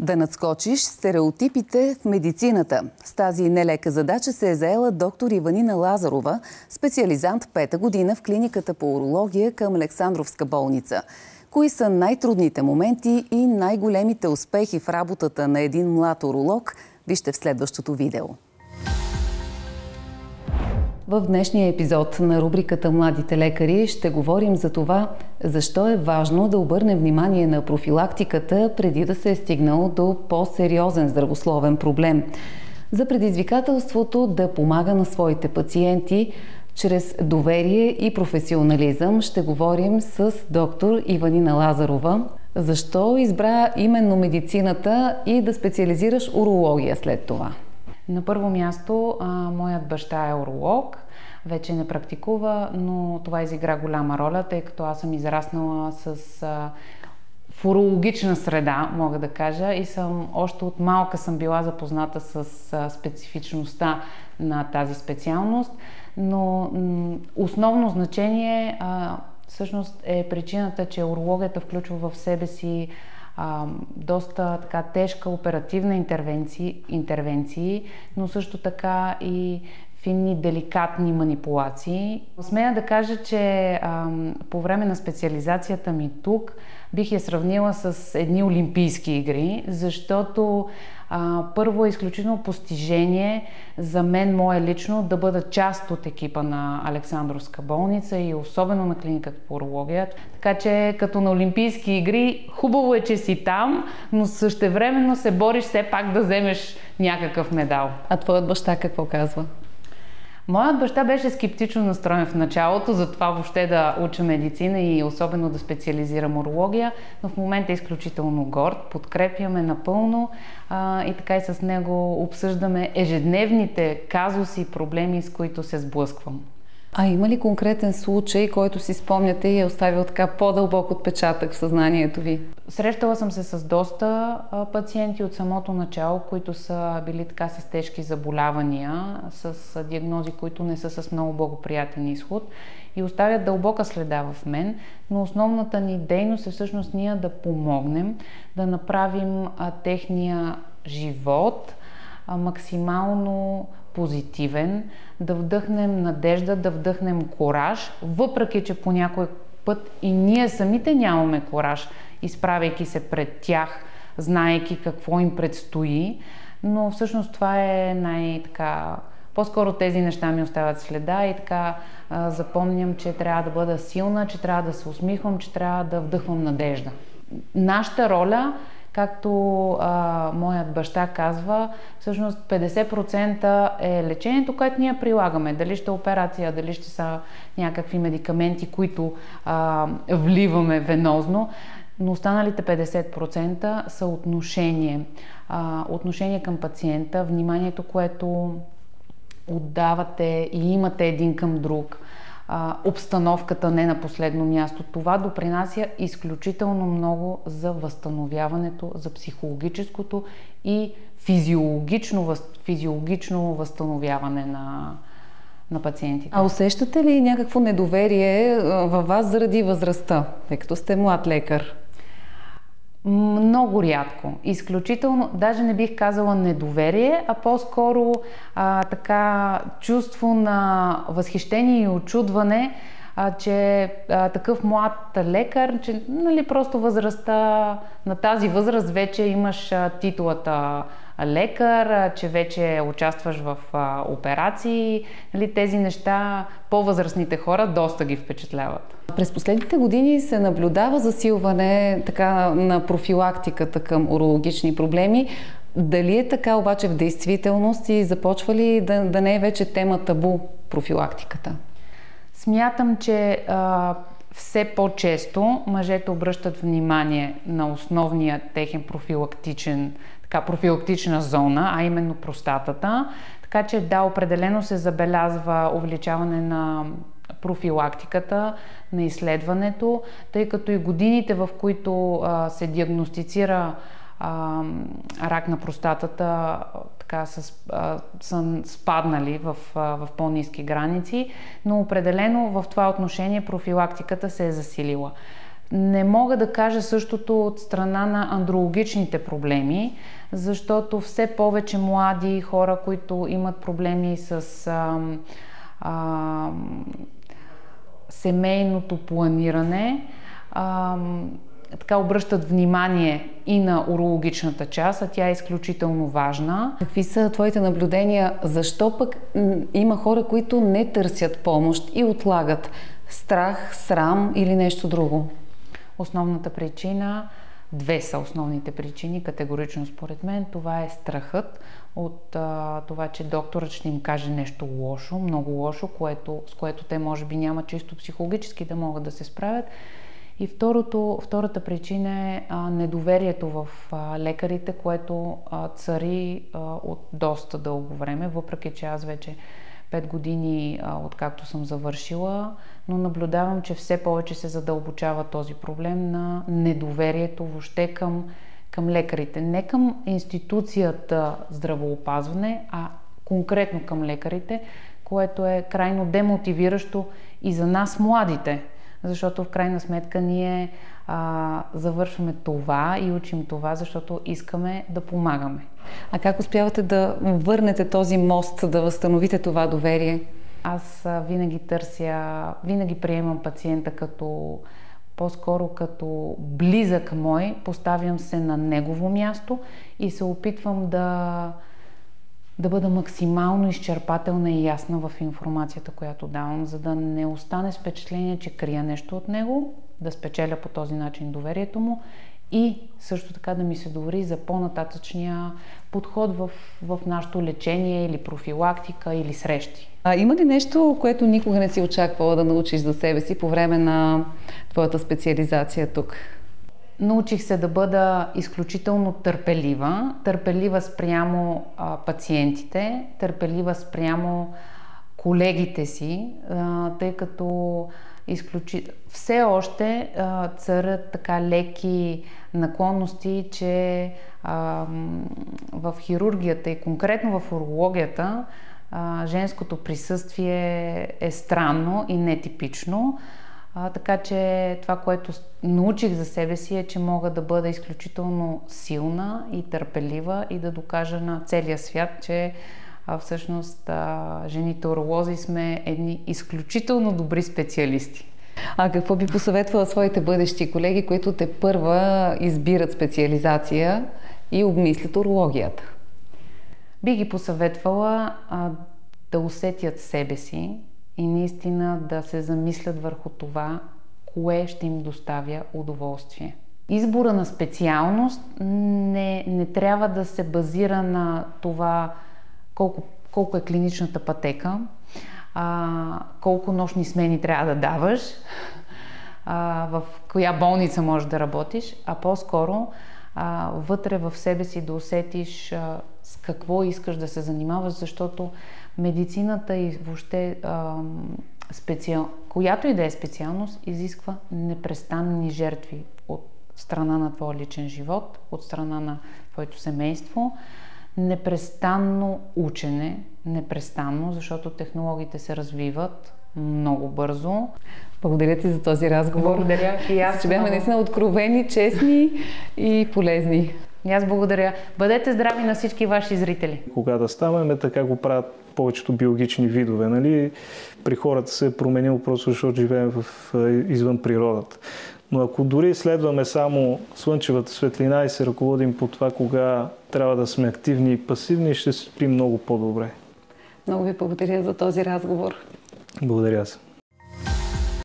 Да надскочиш стереотипите в медицината. С тази нелека задача се е заела доктор Иванина Лазарова, специализант 5-та година в клиниката по урология към Александровска болница. Кои са най-трудните моменти и най-големите успехи в работата на един млад уролог? Вижте в следващото видео. В днешния епизод на рубриката "Младите лекари" ще говорим за това, защо е важно да обърнем внимание на профилактиката преди да се е стигнало до по-сериозен здравословен проблем. За предизвикателството да помага на своите пациенти чрез доверие и професионализъм ще говорим с доктор Иванина Лазарова. Защо избра именно медицината и да специализираш урология след това? На първо място, моят баща е уролог, вече не практикува, но това изигра голяма роля, тъй като аз съм израснала в урологична среда, мога да кажа, и още от малка съм била запозната с специфичността на тази специалност, но основно значение всъщност е причината, че урологията включва в себе си доста така тежка оперативна интервенции, но също така и финни, деликатни манипулации. Смея да кажа, че по време на специализацията ми тук бих я сравнила с едни олимпийски игри, защото първо е изключително постижение за мен, мое лично, да бъда част от екипа на Александровска болница и особено на клиниката по урология. Така че като на олимпийски игри, хубаво е, че си там, но същевременно се бориш все пак да вземеш някакъв медал. А твоят баща какво казва? Моят баща беше скептично настроен в началото за това въобще да уча медицина и особено да специализирам урология, но в момента е изключително горд, подкрепяме напълно и така и с него обсъждаме ежедневните казуси и проблеми, с които се сблъсквам. А има ли конкретен случай, който си спомняте и е оставил така по-дълбок отпечатък в съзнанието ви? Срещала съм се с доста пациенти от самото начало, които са били така с тежки заболявания, с диагнози, които не са с много благоприятен изход и оставят дълбока следа в мен, но основната ни дейност е всъщност ние да помогнем, да направим техния живот максимално позитивен, да вдъхнем надежда, да вдъхнем кураж, въпреки че по някой път и ние самите нямаме кураж, изправяйки се пред тях, знаейки какво им предстои, но всъщност това е най-така... По-скоро тези неща ми оставят следа и така запомням, че трябва да бъда силна, че трябва да се усмихвам, че трябва да вдъхвам надежда. Нашата роля, както моят баща казва, всъщност 50% е лечението, което ние прилагаме. Дали ще е операция, дали ще са някакви медикаменти, които вливаме венозно, но останалите 50% са отношение. Отношение към пациента, вниманието, което отдавате и имате един към друг. Обстановката не на последно място. Това допринася изключително много за възстановяването, за психологическото и физиологично възстановяване на пациентите. А усещате ли някакво недоверие във вас заради възрастта, тъй като сте млад лекар? Много рядко. Изключително, даже не бих казала недоверие, а по-скоро така чувство на възхищение и очудване, че такъв млад лекар, че просто възрастта, на тази възраст вече имаш титулата лекар, че вече участваш в операции. Тези неща по-възрастните хора доста ги впечатляват. През последните години се наблюдава засилване на профилактиката към урологични проблеми. Дали е така обаче в действителност и започва ли да не е вече тема табу профилактиката? Смятам, че все по-често мъжете обръщат внимание на основния техен профилактична зона, а именно простатата. Така че да, определено се забелязва увеличаване на профилактиката, на изследването, тъй като и годините, в които се диагностицира рак на простатата, така са спаднали в по-ниски граници, но определено в това отношение профилактиката се е засилила. Не мога да кажа същото от страна на андрологичните проблеми, защото все повече млади хора, които имат проблеми с семейното планиране, така обръщат внимание и на урологичната част, а тя е изключително важна. Какви са твоите наблюдения? Защо пък има хора, които не търсят помощ и отлагат? Страх, срам или нещо друго? Основната причина, две са основните причини, категорично според мен. Това е страхът от това, че докторът ще им каже нещо лошо, много лошо, с което те може би няма чисто психологически да могат да се справят. И втората причина е недоверието в лекарите, което цари от доста дълго време, въпреки че аз вече 5 години, откакто съм завършила, но наблюдавам, че все повече се задълбочава този проблем на недоверието въобще към лекарите. Не към институцията здравеопазване, а конкретно към лекарите, което е крайно демотивиращо и за нас младите. Защото в крайна сметка ние завършваме това и учим това, защото искаме да помагаме. А как успявате да върнете този мост, да възстановите това доверие? Аз винаги приемам пациента по-скоро като близък мой, поставям се на негово място и се опитвам да бъда максимално изчерпателна и ясна в информацията, която давам, за да не остане с впечатление, че крия нещо от него, да спечеля по този начин доверието му и също така да ми се довери за по-нататъчния подход в нашето лечение или профилактика или срещи. Има ли нещо, което никога не си очаквала да научиш за себе си по време на твоята специализация тук? Научих се да бъда изключително търпелива спрямо пациентите, търпелива спрямо колегите си, тъй като все още царят така леки наклонности, че в хирургията и конкретно в урологията женското присъствие е странно и нетипично. Така че това, което научих за себе си е, че мога да бъда изключително силна и търпелива и да докажа на целия свят, че всъщност жените уролози сме едни изключително добри специалисти. А какво би посъветвала своите бъдещи колеги, които тепърва избират специализация и обмислят урологията? Би ги посъветвала да усетят себе си и наистина да се замислят върху това, кое ще им доставя удоволствие. Избора на специалност не трябва да се базира на това колко е клиничната пътека, колко нощни смени трябва да даваш, в коя болница можеш да работиш, а по-скоро вътре в себе си да усетиш с какво искаш да се занимаваш, защото медицината и въобще която и да е специалност, изисква непрестанни жертви от страна на твоя личен живот, от страна на твоето семейство, непрестанно учене, защото технологиите се развиват много бързо. Благодаря ти за този разговор. Благодаря и аз. Че бяхме наистина откровени, честни и полезни. И аз благодаря. Бъдете здрави на всички ваши зрители. Кога да ставаме, така го правят повечето биологични видове. Нали? При хората се е променило просто защото живеем извън природата. Но ако дори следваме само слънчевата светлина и се ръководим по това, кога трябва да сме активни и пасивни, ще се спим много по-добре. Много ви благодаря за този разговор. Благодаря се.